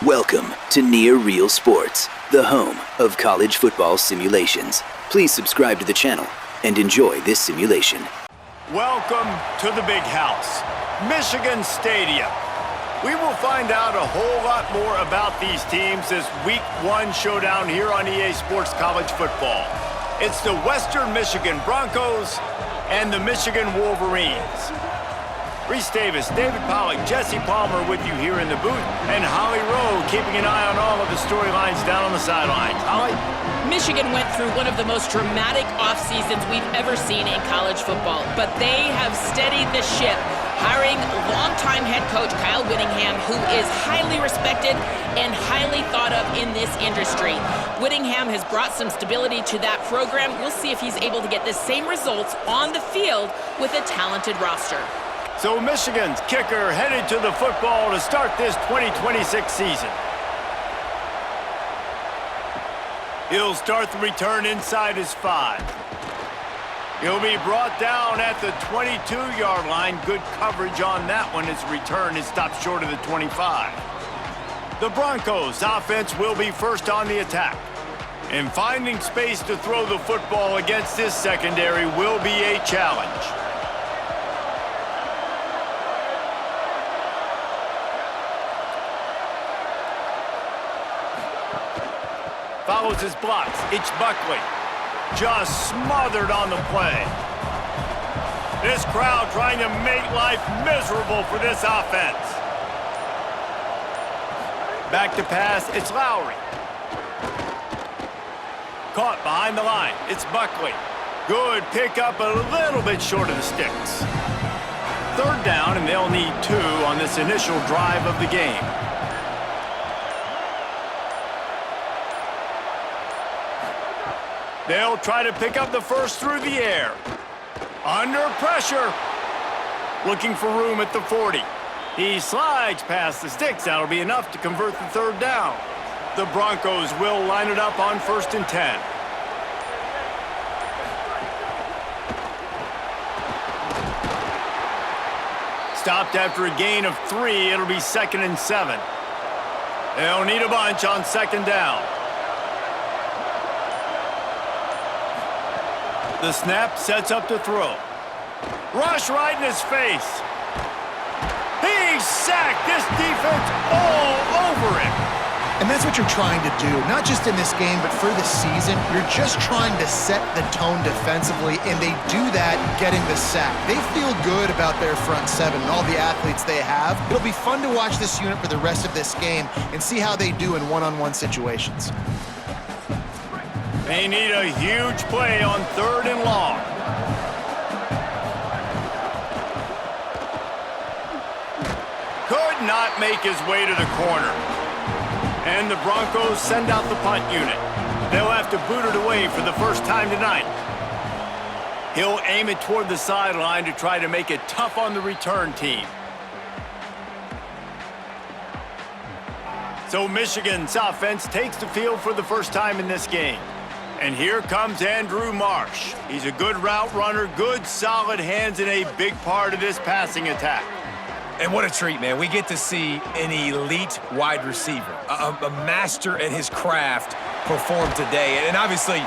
Welcome to Near Real Sports, the home of college football simulations. Please subscribe to the channel and enjoy this simulation. Welcome to the big house, Michigan Stadium. We will find out a whole lot more about these teams this Week 1 showdown here on EA Sports College Football. It's the Western Michigan Broncos and the Michigan Wolverines. Reese Davis, David Pollack, Jesse Palmer with you here in the booth, and Holly Rowe keeping an eye on all of the storylines down on the sidelines. Holly? Michigan went through one of the most dramatic off seasons we've ever seen in college football, but they have steadied the ship, hiring longtime head coach Kyle Whittingham, who is highly respected and highly thought of in this industry. Whittingham has brought some stability to that program. We'll see if he's able to get the same results on the field with a talented roster. So Michigan's kicker headed to the football to start this 2026 season. He'll start the return inside his 5. He'll be brought down at the 22-yard line. Good coverage on that one as the return is stopped short of the 25. The Broncos offense will be first on the attack. And finding space to throw the football against this secondary will be a challenge. Follows his blocks. It's Buckley. Just smothered on the play. This crowd trying to make life miserable for this offense. Back to pass. It's Lowry. Caught behind the line. It's Buckley. Good pickup, a little bit short of the sticks. Third down, and they'll need 2 on this initial drive of the game. They'll try to pick up the first through the air. Under pressure. Looking for room at the 40. He slides past the sticks. That'll be enough to convert the third down. The Broncos will line it up on 1st and 10. Stopped after a gain of 3. It'll be 2nd and 7. They'll need a bunch on 2nd down. The snap sets up to throw. Rush right in his face. He's sacked. This defense all over him. And that's what you're trying to do, not just in this game, but for the season. You're just trying to set the tone defensively, and they do that getting the sack. They feel good about their front 7 and all the athletes they have. It'll be fun to watch this unit for the rest of this game and see how they do in one-on-one situations. They need a huge play on 3rd and long. Could not make his way to the corner. And the Broncos send out the punt unit. They'll have to boot it away for the first time tonight. He'll aim it toward the sideline to try to make it tough on the return team. So Michigan's offense takes the field for the first time in this game. And here comes Andrew Marsh. He's a good route runner, good solid hands, and a big part of this passing attack. And what a treat, man. We get to see an elite wide receiver, a master at his craft perform today. And obviously,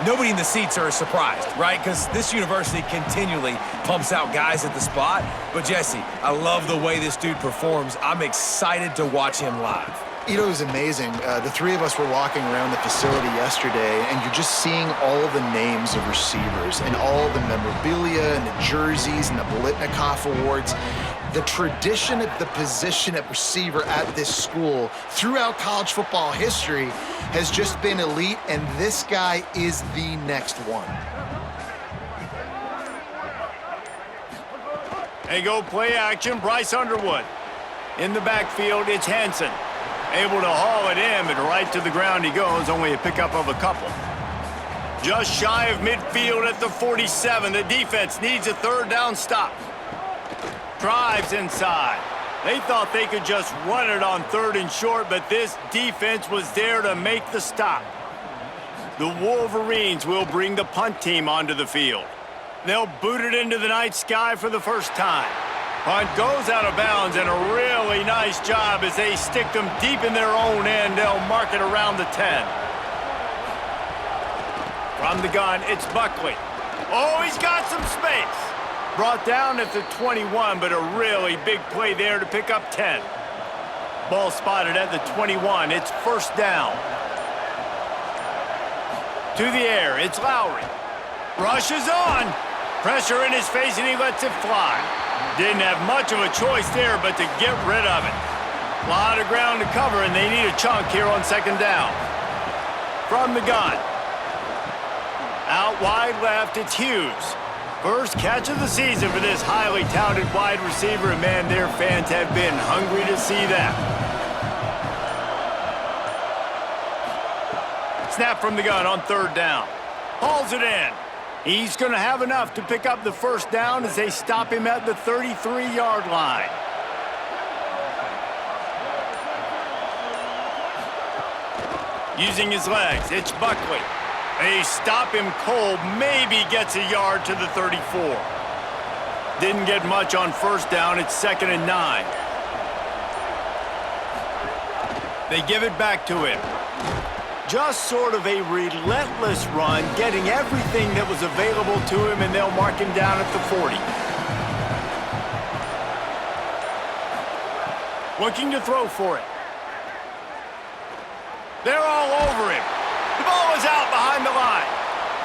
nobody in the seats are surprised, right? Because this university continually pumps out guys at the spot. But Jesse, I love the way this dude performs. I'm excited to watch him live. You know, it was amazing. The 3 of us were walking around the facility yesterday, and you're just seeing all of the names of receivers and all the memorabilia and the jerseys and the Bolitnikoff Awards. The tradition at the position at receiver at this school throughout college football history has just been elite, and this guy is the next one. They go play action. Bryce Underwood. In the backfield, it's Hansen. Able to haul it in, but right to the ground he goes, only a pickup of a couple. Just shy of midfield at the 47. The defense needs a 3rd down stop. Drives inside. They thought they could just run it on 3rd and short, but this defense was there to make the stop. The Wolverines will bring the punt team onto the field. They'll boot it into the night sky for the first time. Punt goes out of bounds, and a really nice job as they stick them deep in their own end. They'll mark it around the 10. From the gun, it's Buckley. Oh, he's got some space. Brought down at the 21, but a really big play there to pick up 10. Ball spotted at the 21. It's first down. To the air, it's Lowry. Rush is on. Pressure in his face, and he lets it fly. Didn't have much of a choice there, but to get rid of it. A lot of ground to cover, and they need a chunk here on second down. From the gun. Out wide left, it's Hughes. First catch of the season for this highly touted wide receiver, and man, their fans have been hungry to see that. Snap from the gun on third down. Hauls it in. He's going to have enough to pick up the first down as they stop him at the 33-yard line. Using his legs, it's Buckley. They stop him cold, maybe gets a yard to the 34. Didn't get much on first down, it's 2nd and 9. They give it back to him. Just sort of a relentless run, getting everything that was available to him, and they'll mark him down at the 40. Looking to throw for it. They're all over him. The ball is out behind the line.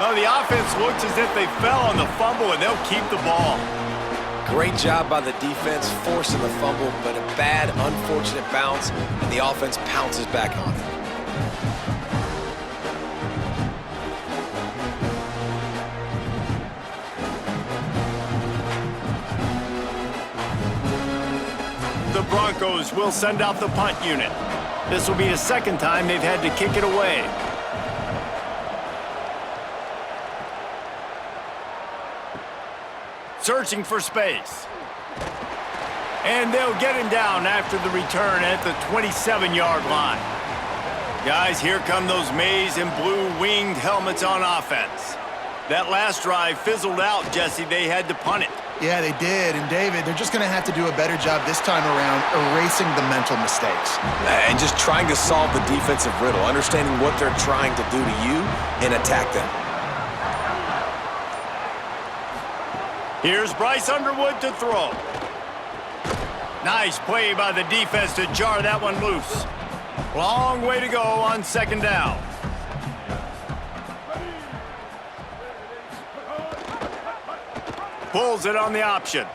Oh, the offense looks as if they fell on the fumble, and they'll keep the ball. Great job by the defense forcing the fumble, but a bad, unfortunate bounce, and the offense pounces back on it. The Broncos will send out the punt unit. This will be the second time they've had to kick it away. Searching for space. And they'll get him down after the return at the 27-yard line. Guys, here come those maize and blue winged helmets on offense. That last drive fizzled out, Jesse. They had to punt it. Yeah, they did. And, David, they're just going to have to do a better job this time around erasing the mental mistakes. And just trying to solve the defensive riddle, understanding what they're trying to do to you and attack them. Here's Bryce Underwood to throw. Nice play by the defense to jar that one loose. Long way to go on second down. Pulls it on the option.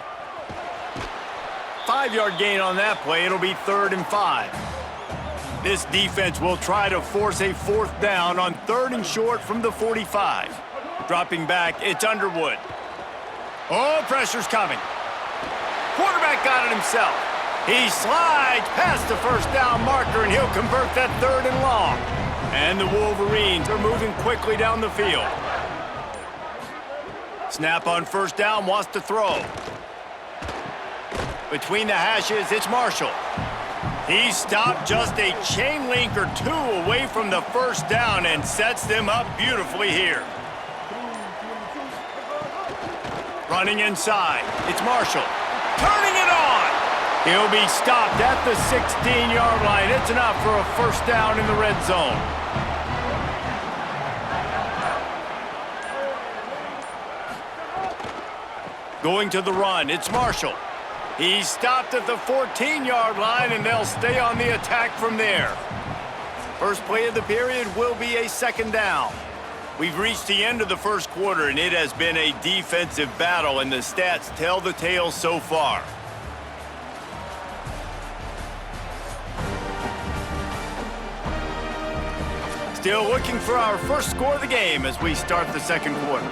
5-yard gain on that play. It'll be 3rd and 5. This defense will try to force a 4th down on 3rd and short from the 45. Dropping back, it's Underwood. Oh, pressure's coming. Quarterback got it himself. He slides past the first down marker, and he'll convert that 3rd and long. And the Wolverines are moving quickly down the field. Snap on first down, wants to throw. Between the hashes, it's Marshall. He stopped just a chain link or two away from the first down and sets them up beautifully here. Running inside, it's Marshall. Turning it on! He'll be stopped at the 16-yard line. It's enough for a first down in the red zone. Going to the run, it's Marshall. He's stopped at the 14-yard line, and they'll stay on the attack from there. First play of the period will be a second down. We've reached the end of the first quarter, and it has been a defensive battle, and the stats tell the tale so far. Still looking for our first score of the game as we start the second quarter.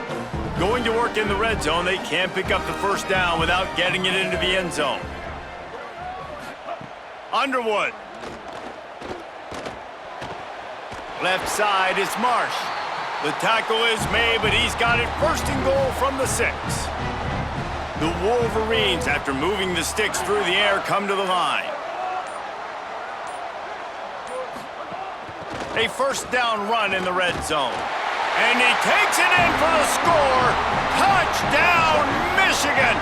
Going to work in the red zone, they can't pick up the first down without getting it into the end zone. Underwood. Left side is Marsh. The tackle is made, but he's got it first and goal from the 6. The Wolverines, after moving the sticks through the air, come to the line. A first down run in the red zone. And he takes it in for the score. Touchdown, Michigan!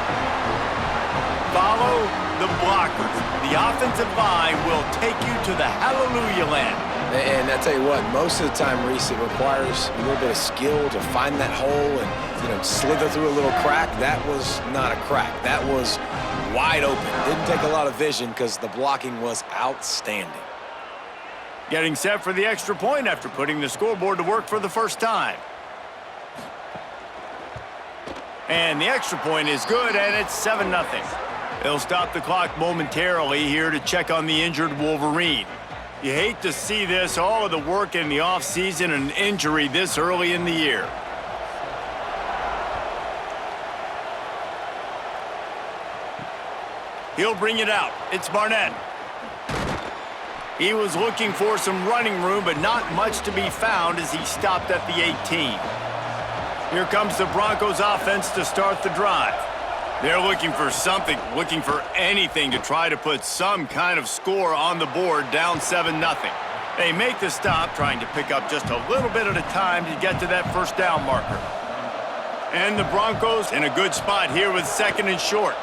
Follow the blockers. The offensive line will take you to the hallelujah land. And I tell you what, most of the time, Reese, it requires a little bit of skill to find that hole and, slither through a little crack. That was not a crack. That was wide open. Didn't take a lot of vision because the blocking was outstanding. Getting set for the extra point after putting the scoreboard to work for the first time. And the extra point is good, and it's 7-0. They'll stop the clock momentarily here to check on the injured Wolverine. You hate to see this, all of the work in the offseason and an injury this early in the year. He'll bring it out. It's Barnett. He was looking for some running room, but not much to be found as he stopped at the 18. Here comes the Broncos offense to start the drive. They're looking for something, looking for anything to try to put some kind of score on the board, down 7-0. They make the stop, trying to pick up just a little bit at a time to get to that first down marker. And the Broncos in a good spot here with 2nd and short.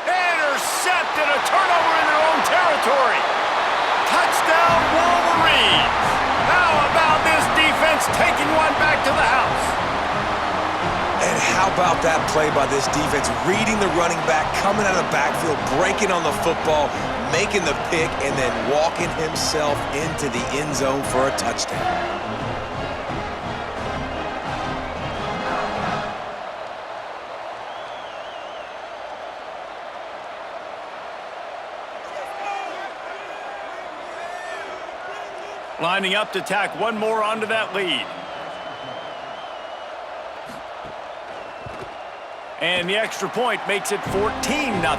Intercepted, a turnover in their own territory. Touchdown, Wolverines. How about this defense taking one back to the house? And how about that play by this defense, reading the running back, coming out of the backfield, breaking on the football, making the pick, and then walking himself into the end zone for a touchdown. Lining up to tack one more onto that lead. And the extra point makes it 14-0.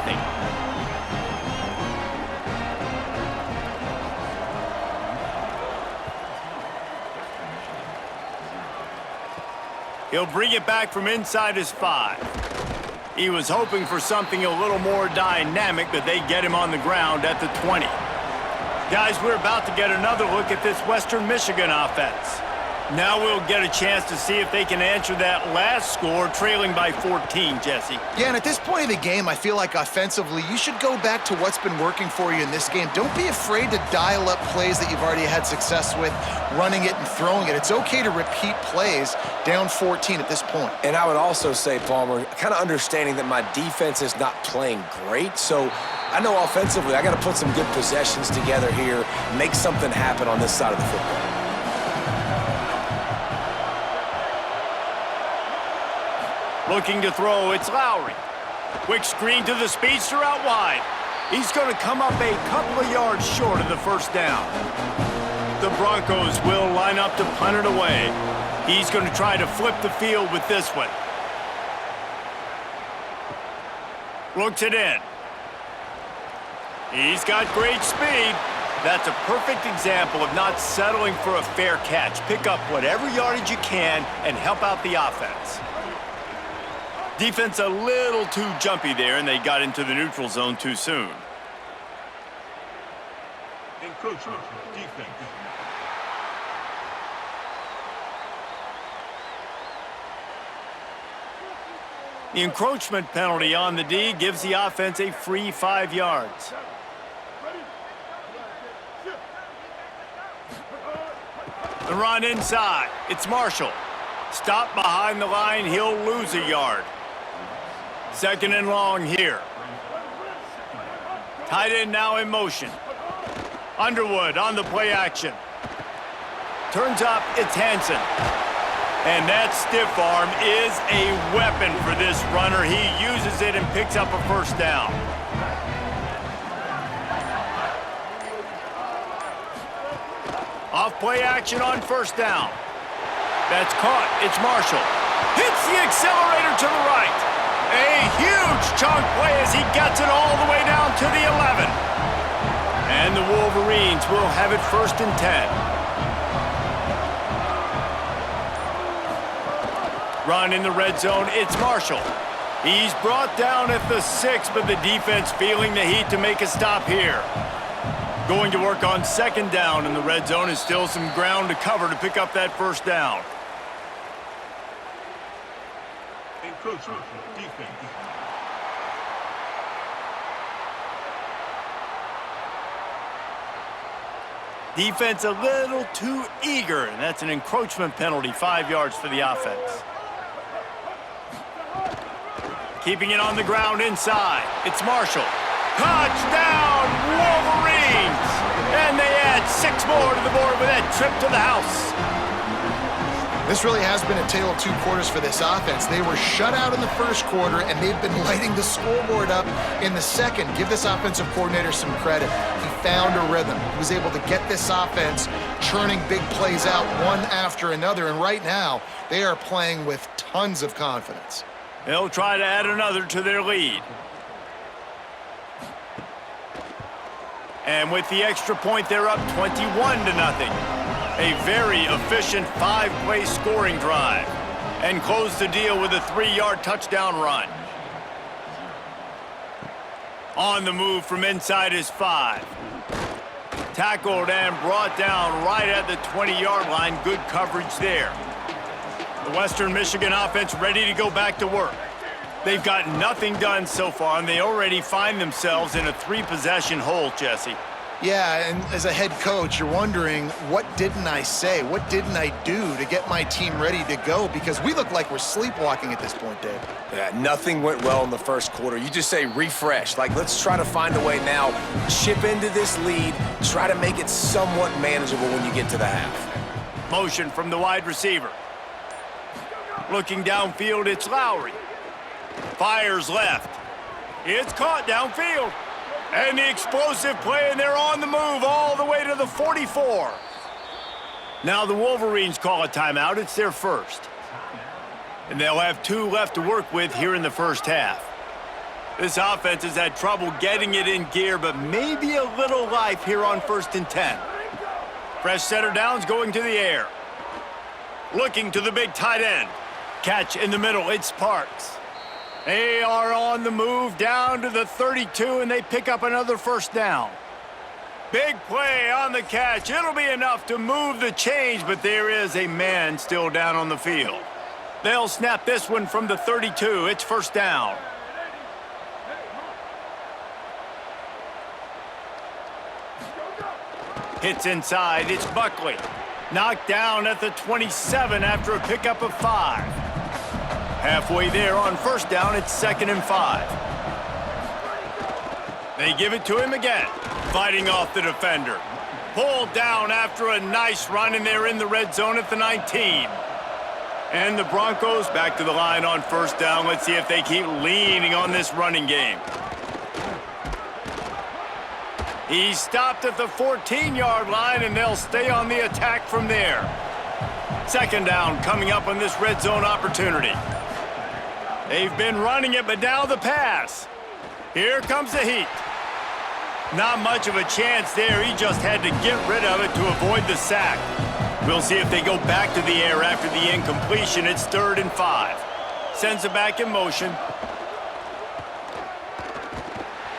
He'll bring it back from inside his 5. He was hoping for something a little more dynamic, but they get him on the ground at the 20. Guys, we're about to get another look at this Western Michigan offense. Now we'll get a chance to see if they can answer that last score, trailing by 14, Jesse. Yeah, and at this point of the game, I feel like offensively, you should go back to what's been working for you in this game. Don't be afraid to dial up plays that you've already had success with, running it and throwing it. It's okay to repeat plays down 14 at this point. And I would also say, Palmer, kind of understanding that my defense is not playing great, so I know offensively I got to put some good possessions together here, make something happen on this side of the football. Looking to throw, it's Lowry. Quick screen to the speedster out wide. He's going to come up a couple of yards short of the first down. The Broncos will line up to punt it away. He's going to try to flip the field with this one. Looks it in. He's got great speed. That's a perfect example of not settling for a fair catch. Pick up whatever yardage you can and help out the offense. Defense a little too jumpy there, and they got into the neutral zone too soon. Encroachment defense. The encroachment penalty on the D gives the offense a free 5 yards. The run inside. It's Marshall. Stop behind the line. He'll lose a yard. 2nd and long here. Tight end now in motion. Underwood on the play action. Turns up, it's Hansen. And that stiff arm is a weapon for this runner. He uses it and picks up a first down. Off play action on first down. That's caught. It's Marshall. Hits the accelerator to the right. A huge chunk play as he gets it all the way down to the 11. And the Wolverines will have it 1st and 10. Run in the red zone. It's Marshall. He's brought down at the 6, but the defense feeling the heat to make a stop here. Going to work on 2nd down in the red zone is still some ground to cover to pick up that first down. Encroachment defense. Defense a little too eager, and that's an encroachment penalty, 5 yards for the offense. Keeping it on the ground inside. It's Marshall. Touchdown, Wolverines! And they add 6 more to the board with that trip to the house. This really has been a tale of two quarters for this offense. They were shut out in the first quarter, and they've been lighting the scoreboard up in the second. Give this offensive coordinator some credit. He found a rhythm. He was able to get this offense churning big plays out one after another, and right now, they are playing with tons of confidence. They'll try to add another to their lead. And with the extra point, they're up 21-0. A very efficient 5-play scoring drive. And close the deal with a 3-yard touchdown run. On the move from inside his 5. Tackled and brought down right at the 20-yard line. Good coverage there. The Western Michigan offense ready to go back to work. They've got nothing done so far, and they already find themselves in a 3-possession hole, Jesse. Yeah, and as a head coach, you're wondering, what didn't I say? What didn't I do to get my team ready to go? Because we look like we're sleepwalking at this point, Dave. Yeah, nothing went well in the first quarter. You just say refresh. Like, let's try to find a way now, chip into this lead, try to make it somewhat manageable when you get to the half. Motion from the wide receiver. Looking downfield, it's Lowry. Fires left. It's caught downfield. And the explosive play, and they're on the move all the way to the 44. Now the Wolverines call a timeout. It's their first. And they'll have 2 left to work with here in the first half. This offense has had trouble getting it in gear, but maybe a little life here on 1st and 10. Fresh setter downs going to the air. Looking to the big tight end. Catch in the middle, it's Parks. They are on the move down to the 32, and they pick up another first down. Big play on the catch. It'll be enough to move the change, but there is a man still down on the field. They'll snap this one from the 32. It's first down. Hits inside. It's Buckley. Knocked down at the 27 after a pickup of 5. Halfway there on first down, it's 2nd and 5. They give it to him again. Fighting off the defender. Pulled down after a nice run, and they're in the red zone at the 19. And the Broncos back to the line on first down. Let's see if they keep leaning on this running game. He stopped at the 14-yard line, and they'll stay on the attack from there. 2nd down coming up on this red zone opportunity. They've been running it, but now the pass. Here comes the heat. Not much of a chance there. He just had to get rid of it to avoid the sack. We'll see if they go back to the air after the incompletion. It's 3rd and 5. Sends it back in motion.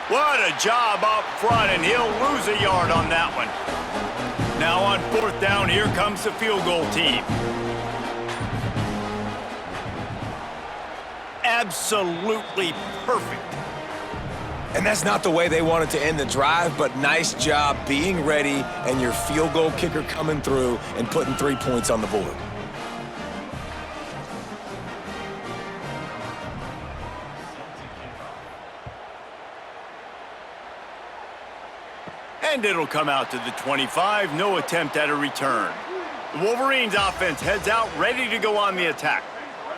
What a job up front, and he'll lose a yard on that one. Now on 4th down, here comes the field goal team. Absolutely perfect. And that's not the way they wanted to end the drive, but nice job being ready and your field goal kicker coming through and putting 3 points on the board. And it'll come out to the 25. No attempt at a return. The Wolverines offense heads out ready to go on the attack.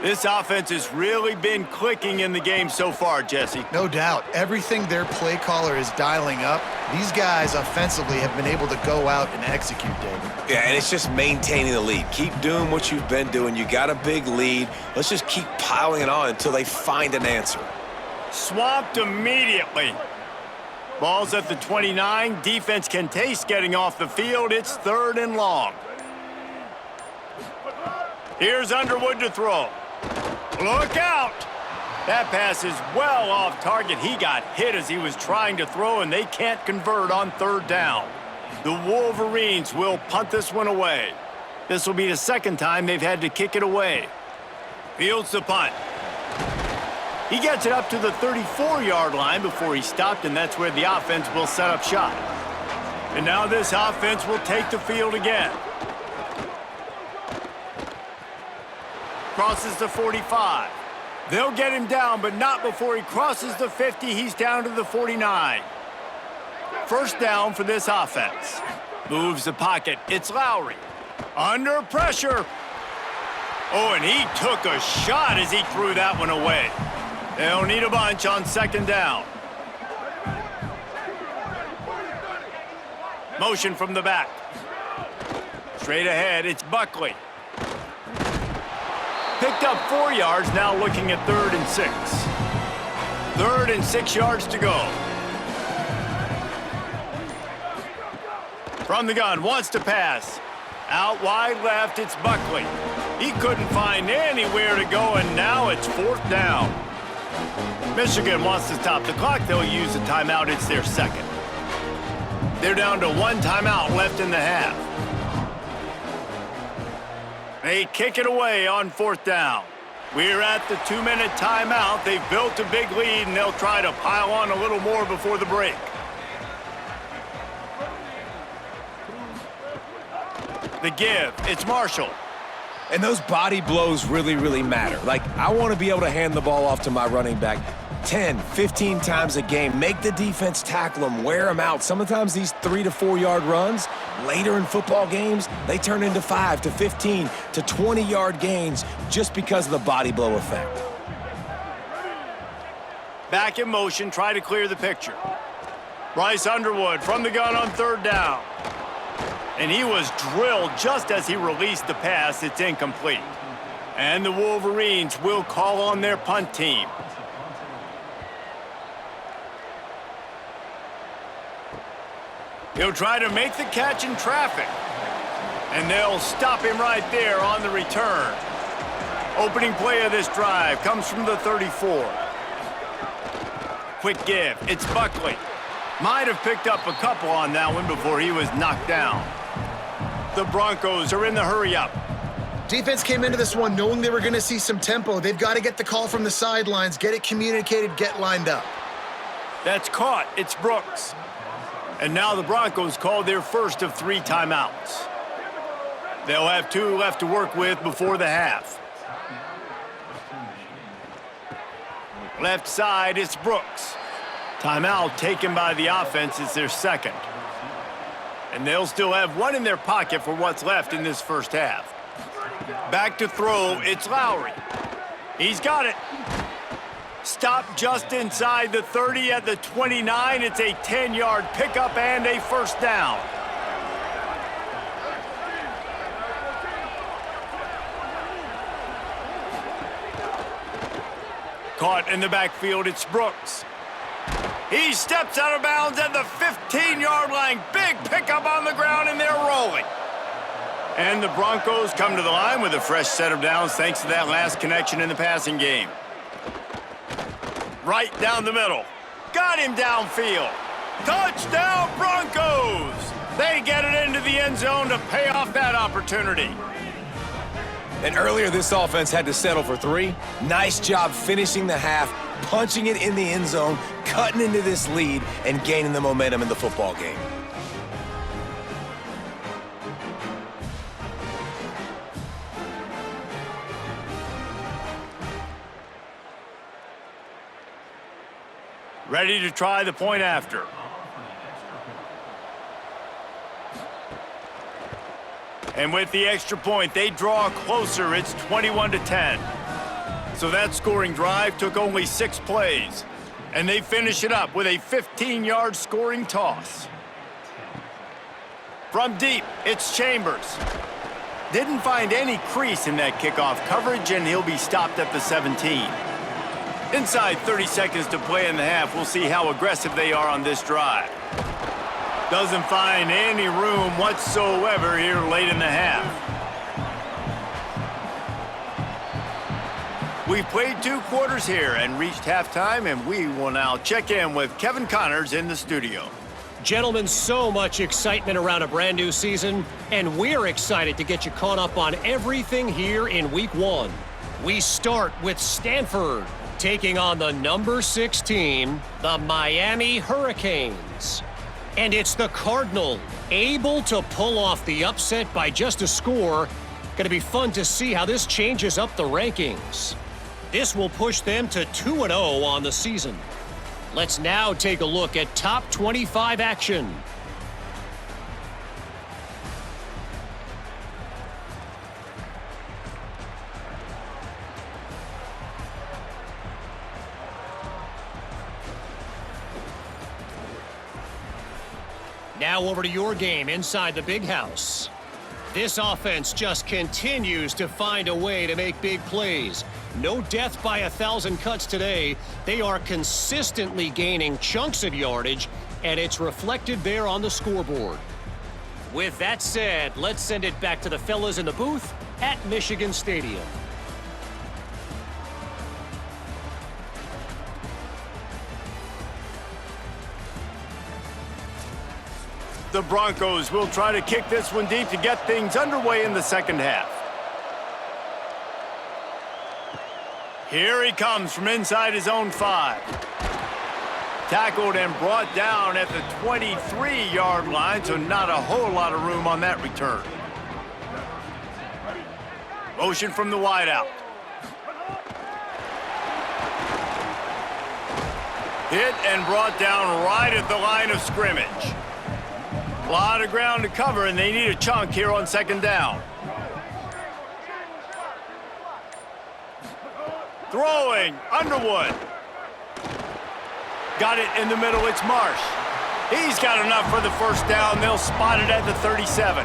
This offense has really been clicking in the game so far, Jesse. No doubt. Everything their play caller is dialing up, these guys offensively have been able to go out and execute, David. Yeah, and it's just maintaining the lead. Keep doing what you've been doing. You got a big lead. Let's just keep piling it on until they find an answer. Swamped immediately. Ball's at the 29. Defense can taste getting off the field. It's 3rd and long. Here's Underwood to throw. Look out! That pass is well off target. He got hit as he was trying to throw, and they can't convert on 3rd down. The Wolverines will punt this one away. This will be the 2nd time they've had to kick it away. Fields the punt. He gets it up to the 34-yard line before he stopped, and that's where the offense will set up shop. And now this offense will take the field again. Crosses the 45. They'll get him down, but not before he crosses the 50. He's down to the 49. First down for this offense. Moves the pocket. It's Lowry. Under pressure. Oh, and he took a shot as he threw that one away. They'll need a bunch on second down. Motion from the back. Straight ahead, it's Buckley. Picked up 4 yards, now looking at 3rd and 6. 3rd and 6 yards to go. From the gun, wants to pass. Out wide left, it's Buckley. He couldn't find anywhere to go, and now it's 4th down. Michigan wants to stop the clock. They'll use a timeout. It's their second. They're down to 1 timeout left in the half. They kick it away on 4th down. We're at the 2-minute timeout. They've built a big lead, and they'll try to pile on a little more before the break. The give, it's Marshall. And those body blows really, really matter. Like, I want to be able to hand the ball off to my running back 10, 15 times a game. Make the defense tackle them, wear them out. Sometimes these 3 to 4 yard runs, later in football games, they turn into 5 to 15 to 20 yard gains just because of the body blow effect. Back in motion, try to clear the picture. Bryce Underwood from the gun on 3rd down. And he was drilled just as he released the pass. It's incomplete. And the Wolverines will call on their punt team. He'll try to make the catch in traffic. And they'll stop him right there on the return. Opening play of this drive comes from the 34. Quick give. It's Buckley. Might have picked up a couple on that one before he was knocked down. The Broncos are in the hurry-up. Defense came into this one knowing they were going to see some tempo. They've got to get the call from the sidelines, get it communicated, get lined up. That's caught. It's Brooks. And now the Broncos call their first of 3 timeouts. They'll have 2 left to work with before the half. Left side, it's Brooks. Timeout taken by the offense. It's their second. And they'll still have 1 in their pocket for what's left in this first half. Back to throw, it's Lowry. He's got it. Stop just inside the 30 at the 29. It's a 10-yard pickup and a first down. Caught in the backfield, it's Brooks. He steps out of bounds at the 15-yard line. Big pickup on the ground, and they're rolling. And the Broncos come to the line with a fresh set of downs thanks to that last connection in the passing game. Right down the middle. Got him downfield. Touchdown, Broncos! They get it into the end zone to pay off that opportunity. And earlier, this offense had to settle for 3. Nice job finishing the half, punching it in the end zone, cutting into this lead, and gaining the momentum in the football game. Ready to try the point after. And with the extra point, they draw closer. It's 21-10. So that scoring drive took only 6 plays. And they finish it up with a 15-yard scoring toss. From deep, it's Chambers. Didn't find any crease in that kickoff coverage, and he'll be stopped at the 17. Inside 30 seconds to play in the half. We'll see how aggressive they are on this drive. Doesn't find any room whatsoever here late in the half. We've played 2 quarters here and reached halftime, and we will now check in with Kevin Connors in the studio. Gentlemen, so much excitement around a brand new season, and we're excited to get you caught up on everything here in Week 1. We start with Stanford, taking on the number 6 team, the Miami Hurricanes. And it's the Cardinal, able to pull off the upset by just a score. Going to be fun to see how this changes up the rankings. This will push them to 2-0 on the season. Let's now take a look at top 25 action. Now over to your game inside the big house. This offense just continues to find a way to make big plays. No death by 1,000 cuts today. They are consistently gaining chunks of yardage, and it's reflected there on the scoreboard. With that said, let's send it back to the fellas in the booth at Michigan Stadium. The Broncos will try to kick this one deep to get things underway in the second half. Here he comes from inside his own 5. Tackled and brought down at the 23-yard line, so not a whole lot of room on that return. Motion from the wideout. Hit and brought down right at the line of scrimmage. A lot of ground to cover, and they need a chunk here on second down. Throwing, Underwood. Got it in the middle, it's Marsh. He's got enough for the first down. They'll spot it at the 37.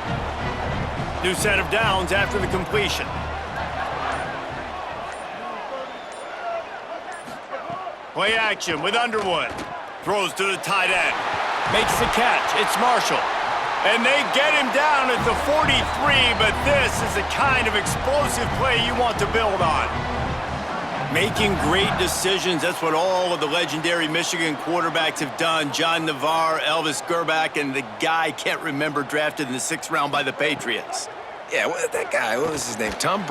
New set of downs after the completion. Play action with Underwood. Throws to the tight end. Makes the catch. It's Marshall. And they get him down at the 43, but this is the kind of explosive play you want to build on. Making great decisions, that's what all of the legendary Michigan quarterbacks have done. John Navarre, Elvis Gerbach, and the guy, can't remember, drafted in the 6th round by the Patriots. Yeah, that guy, what was his name? Tom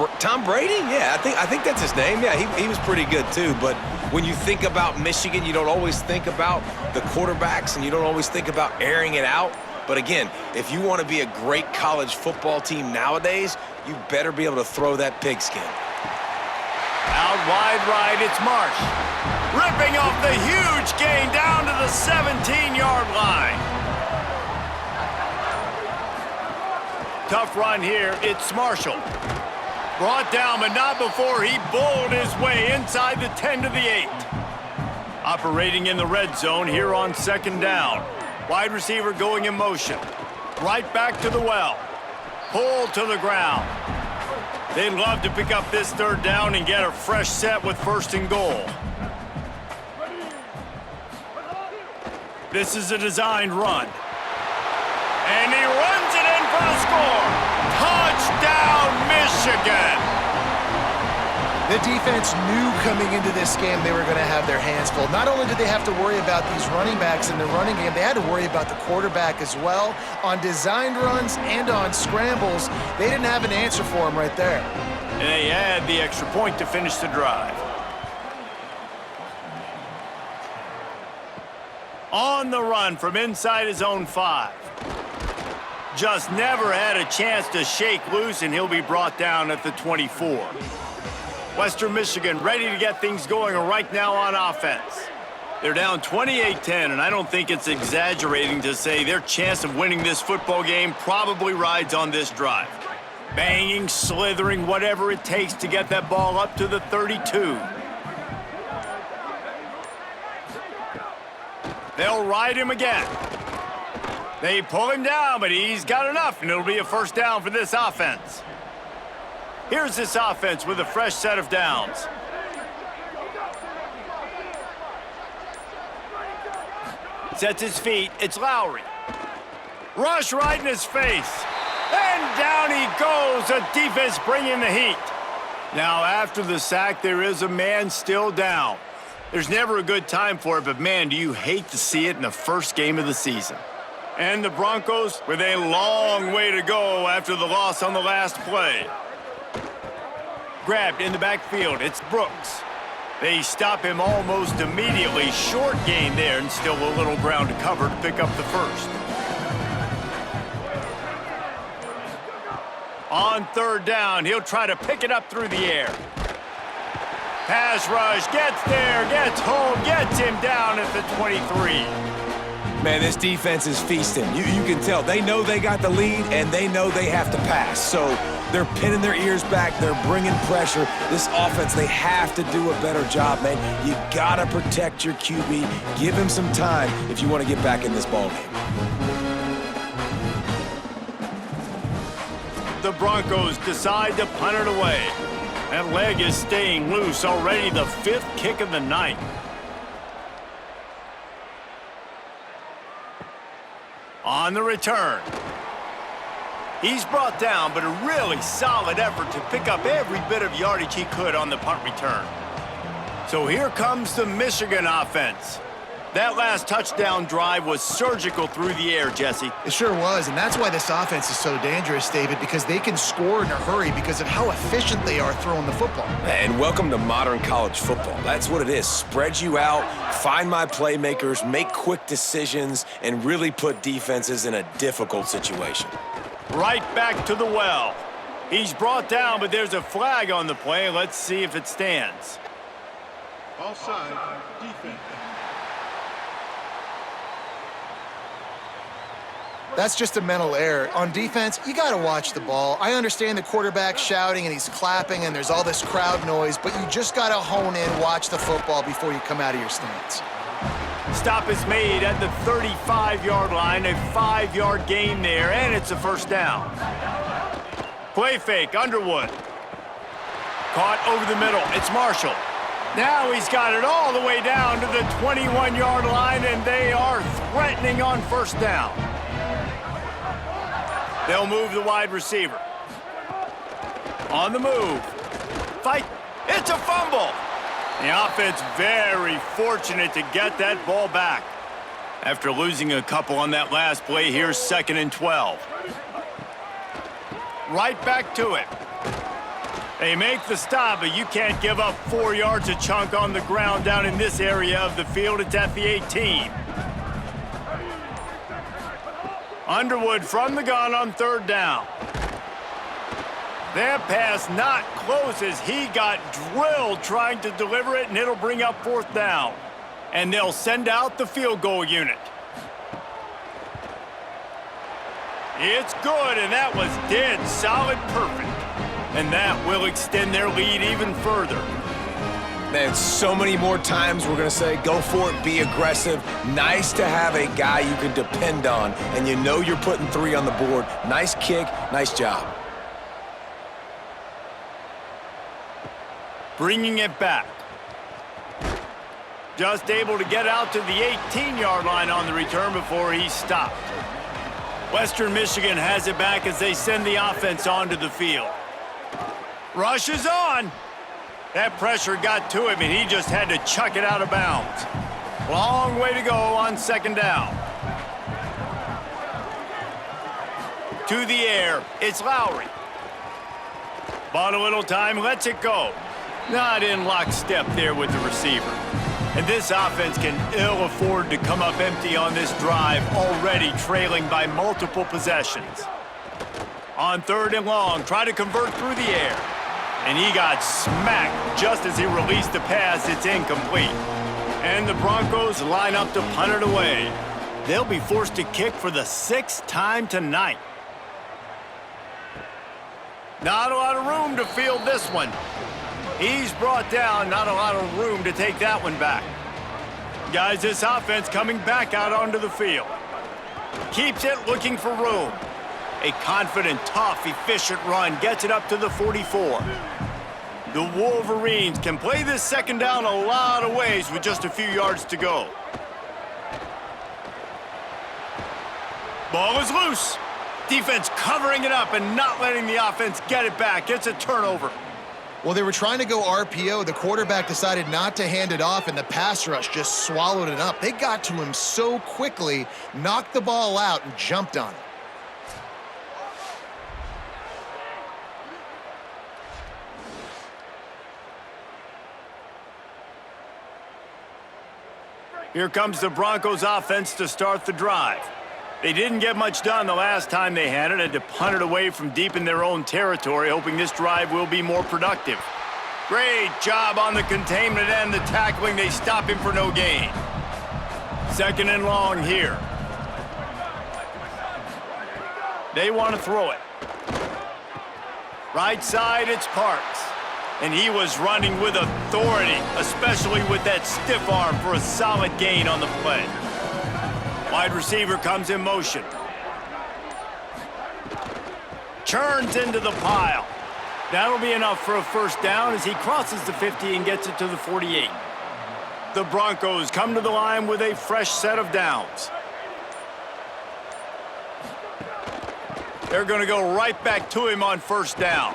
Brady? Yeah, I think that's his name. Yeah, he was pretty good too. But when you think about Michigan, you don't always think about the quarterbacks, and you don't always think about airing it out. But again, if you want to be a great college football team nowadays, you better be able to throw that pigskin. Out wide right, it's Marsh. Ripping off the huge gain down to the 17-yard line. Tough run here, it's Marshall. Brought down, but not before he bowled his way inside the 10 to the 8. Operating in the red zone here on second down. Wide receiver going in motion. Right back to the well. Pulled to the ground. They'd love to pick up this third down and get a fresh set with 1st and goal. This is a designed run. And he runs it in for the score. Touchdown, Michigan! The defense knew coming into this game they were going to have their hands full. Not only did they have to worry about these running backs in the running game, they had to worry about the quarterback as well. On designed runs and on scrambles, they didn't have an answer for him right there. And they had the extra point to finish the drive. On the run from inside his own 5. Just never had a chance to shake loose, and he'll be brought down at the 24. Western Michigan ready to get things going right now on offense. They're down 28-10, and I don't think it's exaggerating to say their chance of winning this football game probably rides on this drive. Banging, slithering, whatever it takes to get that ball up to the 32. They'll ride him again. They pull him down, but he's got enough, and it'll be a first down for this offense. Here's this offense with a fresh set of downs. Sets his feet. It's Lowry. Rush right in his face. And down he goes. The defense bringing the heat. Now, after the sack, there is a man still down. There's never a good time for it, but man, do you hate to see it in the first game of the season. And the Broncos with a long way to go after the loss on the last play. Grabbed in the backfield, it's Brooks. They stop him almost immediately. Short gain there, and still a little ground to cover to pick up the first. On third down, he'll try to pick it up through the air. Pass rush, gets there, gets home, gets him down at the 23. Man, this defense is feasting. You can tell. They know they got the lead, and they know they have to pass. So they're pinning their ears back. They're bringing pressure. This offense, they have to do a better job, man. You got to protect your QB. Give him some time if you want to get back in this ballgame. The Broncos decide to punt it away. That leg is staying loose, already the 5th kick of the night. On the return. He's brought down, but a really solid effort to pick up every bit of yardage he could on the punt return. So here comes the Michigan offense. That last touchdown drive was surgical through the air, Jesse. It sure was, and that's why this offense is so dangerous, David, because they can score in a hurry because of how efficient they are throwing the football. And welcome to modern college football. That's what it is. Spread you out, find my playmakers, make quick decisions, and really put defenses in a difficult situation. Right back to the well. He's brought down, but there's a flag on the play. Let's see if it stands. Offside, defense. That's just a mental error. On defense, you got to watch the ball. I understand the quarterback shouting and he's clapping and there's all this crowd noise, but you just got to hone in, watch the football before you come out of your stance. Stop is made at the 35-yard line, a 5-yard gain there, and it's a first down. Play fake, Underwood. Caught over the middle, it's Marshall. Now he's got it all the way down to the 21-yard line, and they are threatening on first down. They'll move the wide receiver. On the move. Fight. It's a fumble. The offense very fortunate to get that ball back. After losing a couple on that last play, here's 2nd and 12. Right back to it. They make the stop, but you can't give up 4 yards a chunk on the ground down in this area of the field. It's at the 18. Underwood from the gun on third down. That pass not close as he got drilled trying to deliver it, and it'll bring up 4th down. And they'll send out the field goal unit. It's good, and that was dead solid perfect. And that will extend their lead even further. Man, so many more times we're going to say, go for it, be aggressive. Nice to have a guy you can depend on, and you know you're putting 3 on the board. Nice kick, nice job. Bringing it back. Just able to get out to the 18-yard line on the return before he stopped. Western Michigan has it back as they send the offense onto the field. Rush is on. That pressure got to him, and he just had to chuck it out of bounds. Long way to go on 2nd down. To the air, it's Lowry. Bought a little time, lets it go. Not in lockstep there with the receiver. And this offense can ill afford to come up empty on this drive, already trailing by multiple possessions. On 3rd and long, try to convert through the air. And he got smacked just as he released the pass. It's incomplete. And the Broncos line up to punt it away. They'll be forced to kick for the 6th time tonight. Not a lot of room to field this one. He's brought down, not a lot of room to take that one back. Guys, this offense coming back out onto the field. Keeps it looking for room. A confident, tough, efficient run gets it up to the 44. The Wolverines can play this 2nd down a lot of ways with just a few yards to go. Ball is loose. Defense covering it up and not letting the offense get it back. It's a turnover. Well, they were trying to go RPO. The quarterback decided not to hand it off, and the pass rush just swallowed it up. They got to him so quickly, knocked the ball out, and jumped on it. Here comes the Broncos offense to start the drive. They didn't get much done the last time they had to punt it away from deep in their own territory, hoping this drive will be more productive. Great job on the containment and the tackling. They stop him for no gain. 2nd and long here. They want to throw it. Right side, it's Parks. And he was running with authority, especially with that stiff arm for a solid gain on the play. Wide receiver comes in motion. Churns into the pile. That'll be enough for a first down as he crosses the 50 and gets it to the 48. The Broncos come to the line with a fresh set of downs. They're going to go right back to him on first down.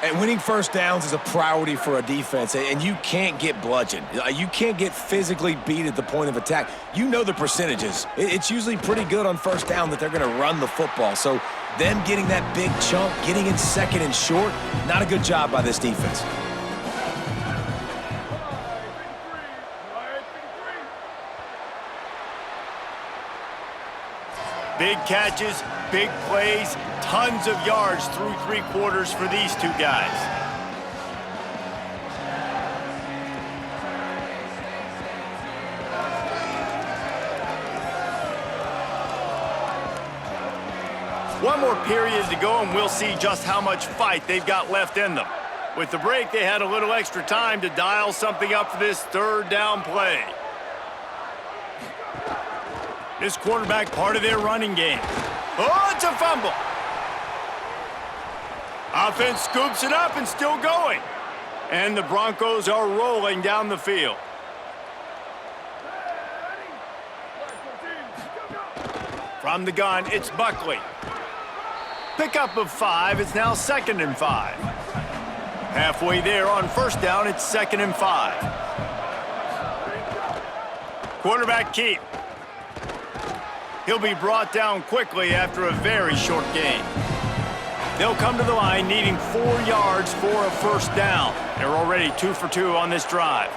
And winning first downs is a priority for a defense, and you can't get bludgeoned. You can't get physically beat at the point of attack. You know the percentages. It's usually pretty good on first down that they're going to run the football. So them getting that big chunk, getting in 2nd and short, not a good job by this defense. Big catches, big plays, tons of yards through 3 quarters for these two guys. One more period to go, and we'll see just how much fight they've got left in them. With the break, they had a little extra time to dial something up for this 3rd down play. This quarterback part of their running game. Oh, it's a fumble. Offense scoops it up and still going. And the Broncos are rolling down the field. From the gun, it's Buckley. Pickup of 5. It's now 2nd and 5. Halfway there on first down, it's 2nd and 5. Quarterback keep. He'll be brought down quickly after a very short gain. They'll come to the line needing 4 yards for a first down. They're already 2 for 2 on this drive.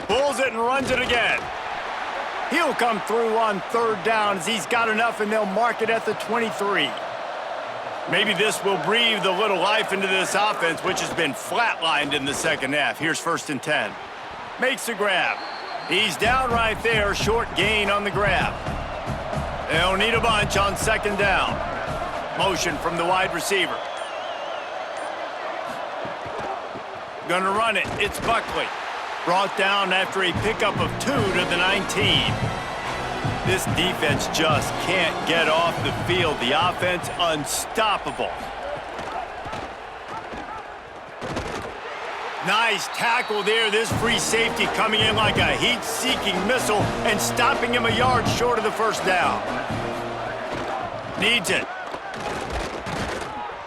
Pulls it and runs it again. He'll come through on 3rd down as he's got enough, and they'll mark it at the 23. Maybe this will breathe a little life into this offense, which has been flatlined in the 2nd half. Here's 1st and 10. Makes the grab. He's down right there, short gain on the grab. They'll need a bunch on 2nd down. Motion from the wide receiver. Gonna run it, it's Buckley. Brought down after a pickup of 2 to the 19. This defense just can't get off the field. The offense unstoppable. Nice tackle there. This free safety coming in like a heat-seeking missile and stopping him a yard short of the first down. Needs it.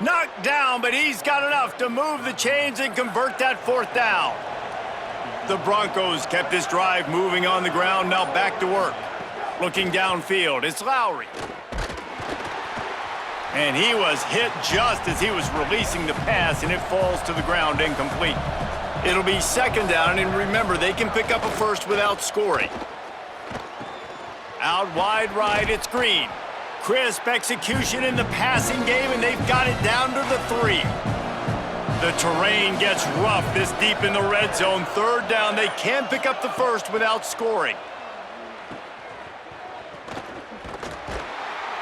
Knocked down, but he's got enough to move the chains and convert that 4th down. The Broncos kept this drive moving on the ground, now back to work. Looking downfield, it's Lowry. And he was hit just as he was releasing the pass, and it falls to the ground incomplete. It'll be 2nd down, and remember, they can pick up a first without scoring. Out wide right, it's Green. Crisp execution in the passing game, and they've got it down to the 3. The terrain gets rough this deep in the red zone. 3rd down, they can pick up the first without scoring.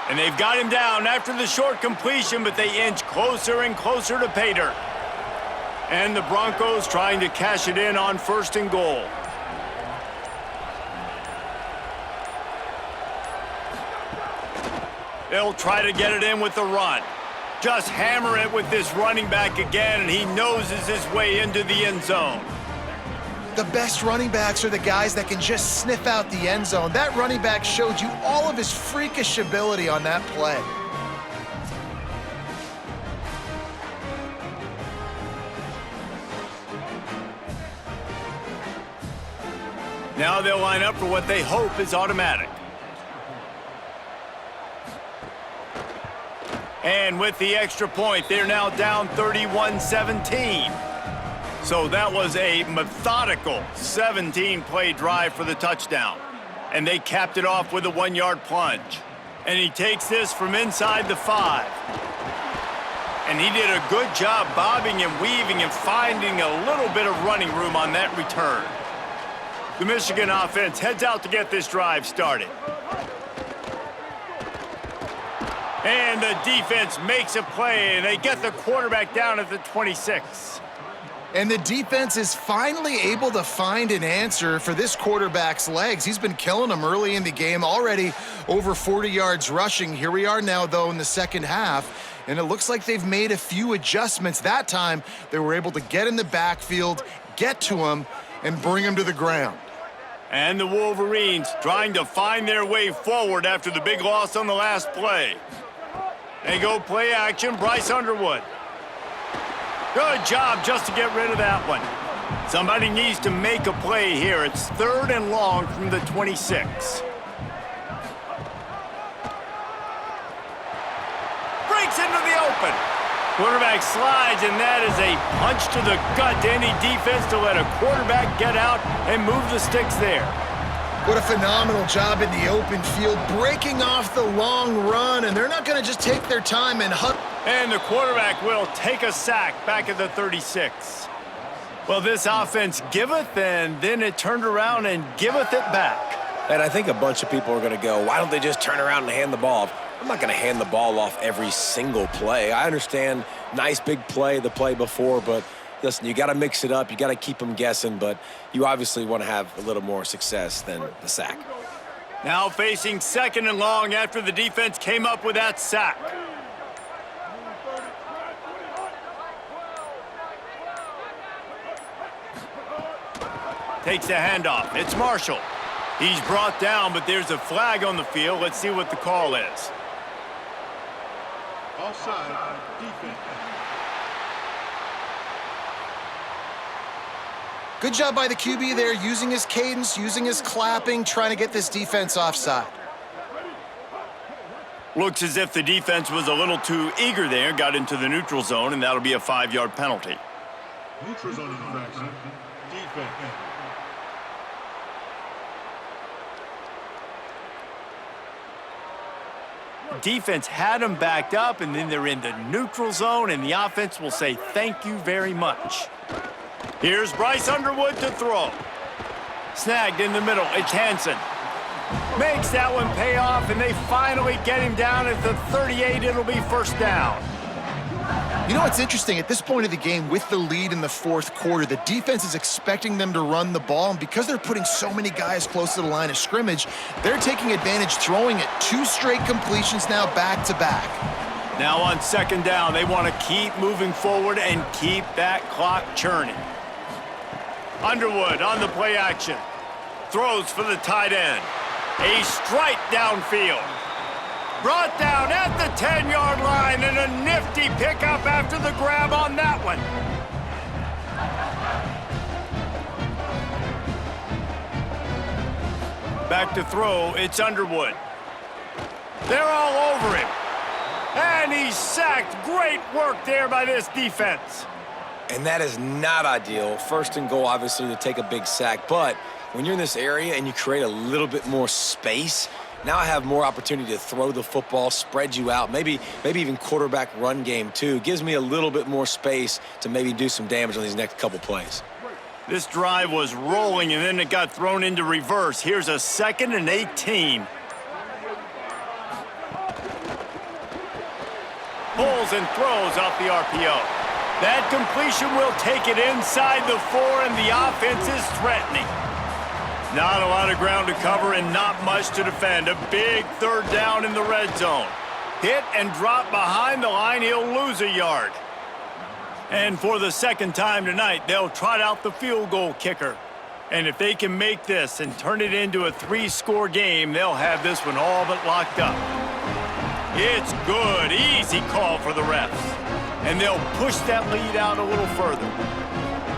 And they've got him down after the short completion, but they inch closer and closer to pay dirt. And the Broncos trying to cash it in on 1st and goal. They'll try to get it in with the run. Just hammer it with this running back again, and he noses his way into the end zone. The best running backs are the guys that can just sniff out the end zone. That running back showed you all of his freakish ability on that play. Now they'll line up for what they hope is automatic. And with the extra point, they're now down 31-17. So that was a methodical 17-play drive for the touchdown. And they capped it off with a 1-yard plunge. And he takes this from inside the 5. And he did a good job bobbing and weaving and finding a little bit of running room on that return. The Michigan offense heads out to get this drive started. And the defense makes a play, and they get the quarterback down at the 26. And the defense is finally able to find an answer for this quarterback's legs. He's been killing them early in the game, already over 40 yards rushing. Here we are now, though, in the second half, and it looks like they've made a few adjustments. That time, they were able to get in the backfield, get to him, and bring him to the ground. And the Wolverines trying to find their way forward after the big loss on the last play. They go play action, Bryce Underwood. Good job just to get rid of that one. Somebody needs to make a play here. It's 3rd and long from the 26. Breaks into the open. Quarterback slides, and that is a punch to the gut to any defense to let a quarterback get out and move the sticks there. What a phenomenal job in the open field, breaking off the long run, and they're not going to just take their time and hut. And the quarterback will take a sack back at the 36. Well, this offense giveth, and then it turned around and giveth it back. And I think a bunch of people are going to go, why don't they just turn around and hand the ball off? I'm not going to hand the ball off every single play. I understand nice big play, the play before, but listen, you got to mix it up. You got to keep them guessing, but you obviously want to have a little more success than the sack. Now facing 2nd and long after the defense came up with that sack. Takes the handoff. It's Marshall. He's brought down, but there's a flag on the field. Let's see what the call is. Offside, defense. Good job by the QB there, using his cadence, using his clapping, trying to get this defense offside. Looks as if the defense was a little too eager there, got into the neutral zone, and that'll be a 5-yard penalty. Neutral zone infraction, defense. Defense had them backed up, and then they're in the neutral zone, and the offense will say thank you very much. Here's Bryce Underwood to throw. Snagged in the middle. It's Hansen. Makes that one pay off, and they finally get him down at the 38. It'll be 1st down. You know what's interesting? At this point of the game, with the lead in the 4th quarter, the defense is expecting them to run the ball, and because they're putting so many guys close to the line of scrimmage, they're taking advantage, throwing it 2 straight completions now back-to-back. Now on 2nd down, they want to keep moving forward and keep that clock churning. Underwood on the play action. Throws for the tight end. A strike downfield. Brought down at the 10-yard line, and a nifty pickup after the grab on that one. Back to throw, it's Underwood. They're all over him. And he's sacked. Great work there by this defense. And that is not ideal. 1st and goal, obviously, to take a big sack. But when you're in this area and you create a little bit more space, now I have more opportunity to throw the football, spread you out, maybe even quarterback run game too. It gives me a little bit more space to maybe do some damage on these next couple plays. This drive was rolling, and then it got thrown into reverse. Here's a 2nd and 18. Pulls and throws off the RPO. That completion will take it inside the 4, and the offense is threatening. Not a lot of ground to cover and not much to defend. A big 3rd down in the red zone. Hit and drop behind the line. He'll lose a yard. And for the 2nd time tonight, they'll trot out the field goal kicker. And if they can make this and turn it into a 3-score game, they'll have this one all but locked up. It's good. Easy call for the refs. And they'll push that lead out a little further.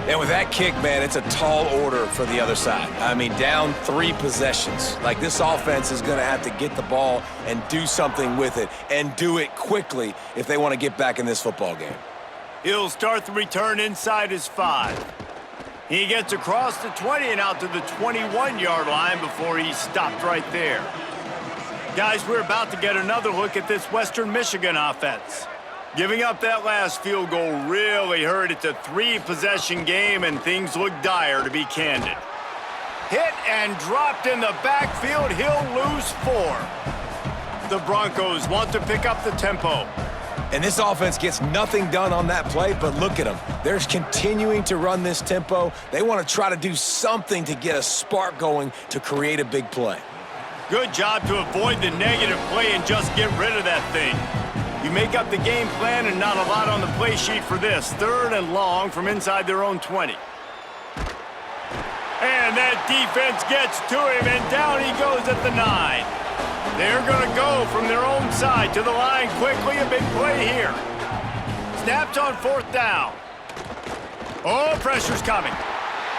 And with that kick, man, it's a tall order for the other side. I mean, down 3 possessions. Like, this offense is going to have to get the ball and do something with it, and do it quickly if they want to get back in this football game. He'll start the return inside his 5. He gets across the 20 and out to the 21-yard line before he's stopped right there. Guys, we're about to get another look at this Western Michigan offense. Giving up that last field goal really hurt. It's a 3-possession game, and things look dire, to be candid. Hit and dropped in the backfield. He'll lose 4. The Broncos want to pick up the tempo. And this offense gets nothing done on that play, but look at them. They're continuing to run this tempo. They want to try to do something to get a spark going to create a big play. Good job to avoid the negative play and just get rid of that thing. You make up the game plan and not a lot on the play sheet for this. 3rd and long from inside their own 20. And that defense gets to him, and down he goes at the 9. They're going to go from their own side to the line quickly. A big play here. Snaps on 4th down. Oh, pressure's coming.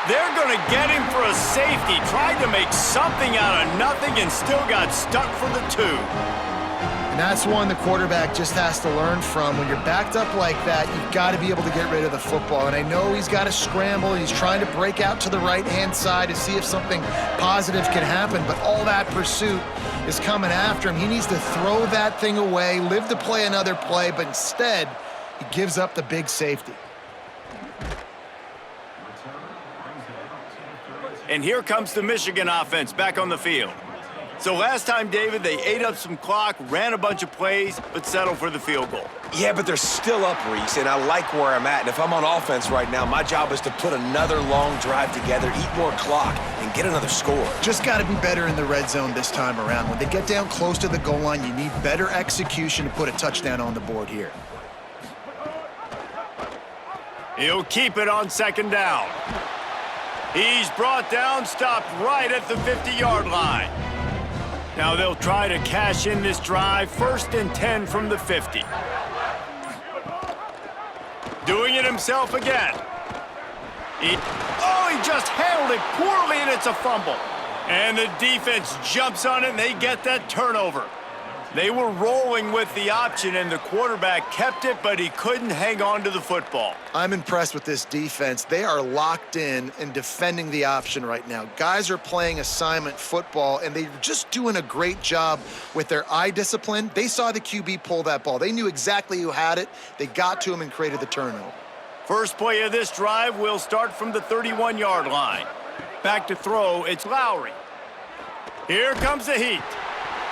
They're going to get him for a safety. Tried to make something out of nothing and still got stuck for the 2. And that's one the quarterback just has to learn from. When you're backed up like that, you've got to be able to get rid of the football. And I know he's got to scramble. He's trying to break out to the right-hand side to see if something positive can happen. But all that pursuit is coming after him. He needs to throw that thing away, live to play another play, but instead, he gives up the big safety. And here comes the Michigan offense back on the field. So last time, David, they ate up some clock, ran a bunch of plays, but settled for the field goal. Yeah, but they're still up, Reese, and I like where I'm at. And if I'm on offense right now, my job is to put another long drive together, eat more clock, and get another score. Just got to be better in the red zone this time around. When they get down close to the goal line, you need better execution to put a touchdown on the board here. He'll keep it on 2nd down. He's brought down, stopped right at the 50-yard line. Now they'll try to cash in this drive. 1st and 10 from the 50. Doing it himself again. He just handled it poorly, and it's a fumble. And the defense jumps on it, and they get that turnover. They were rolling with the option, and the quarterback kept it, but he couldn't hang on to the football. I'm impressed with this defense. They are locked in and defending the option right now. Guys are playing assignment football, and they're just doing a great job with their eye discipline. They saw the QB pull that ball. They knew exactly who had it. They got to him and created the turnover. First play of this drive will start from the 31-yard line. Back to throw, it's Lowry. Here comes the heat.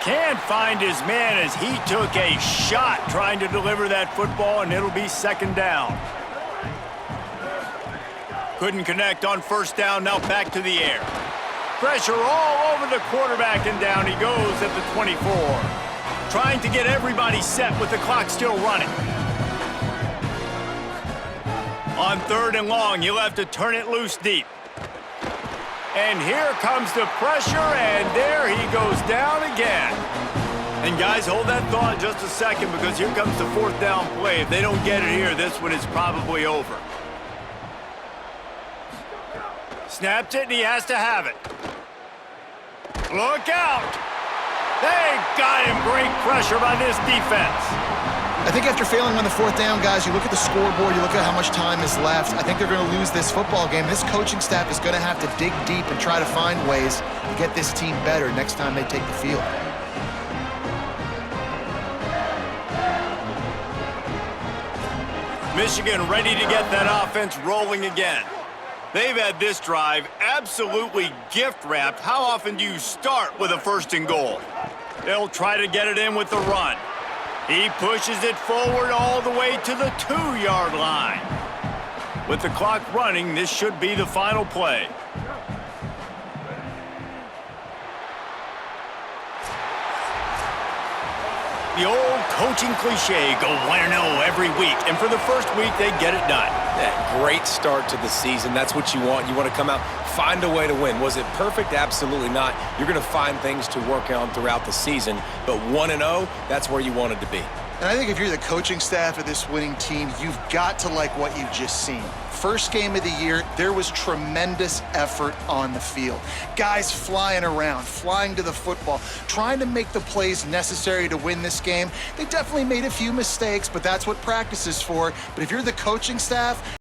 Can't find his man as he took a shot trying to deliver that football, and it'll be 2nd down. Couldn't connect on 1st down, now back to the air. Pressure all over the quarterback, and down he goes at the 24. Trying to get everybody set with the clock still running. On 3rd and long, you'll have to turn it loose deep. And here comes the pressure, and there he goes down again. And guys, hold that thought just a second, because here comes the 4th down play. If they don't get it here, this one is probably over. Snapped it, and he has to have it. Look out! They got him. Great pressure by this defense. I think after failing on the 4th down, guys, you look at the scoreboard, you look at how much time is left. I think they're going to lose this football game. This coaching staff is going to have to dig deep and try to find ways to get this team better next time they take the field. Michigan ready to get that offense rolling again. They've had this drive absolutely gift-wrapped. How often do you start with a 1st and goal? They'll try to get it in with the run. He pushes it forward all the way to the 2-yard line. With the clock running, this should be the final play. The old coaching cliche, go 1-0 every week. And for the first week, they get it done. Yeah, great start to the season. That's what you want. You want to come out, find a way to win. Was it perfect? Absolutely not. You're going to find things to work on throughout the season. But 1-0, that's where you wanted to be. And I think if you're the coaching staff of this winning team, you've got to like what you've just seen. First game of the year, there was tremendous effort on the field. Guys flying around, flying to the football, trying to make the plays necessary to win this game. They definitely made a few mistakes, but that's what practice is for. But if you're the coaching staff,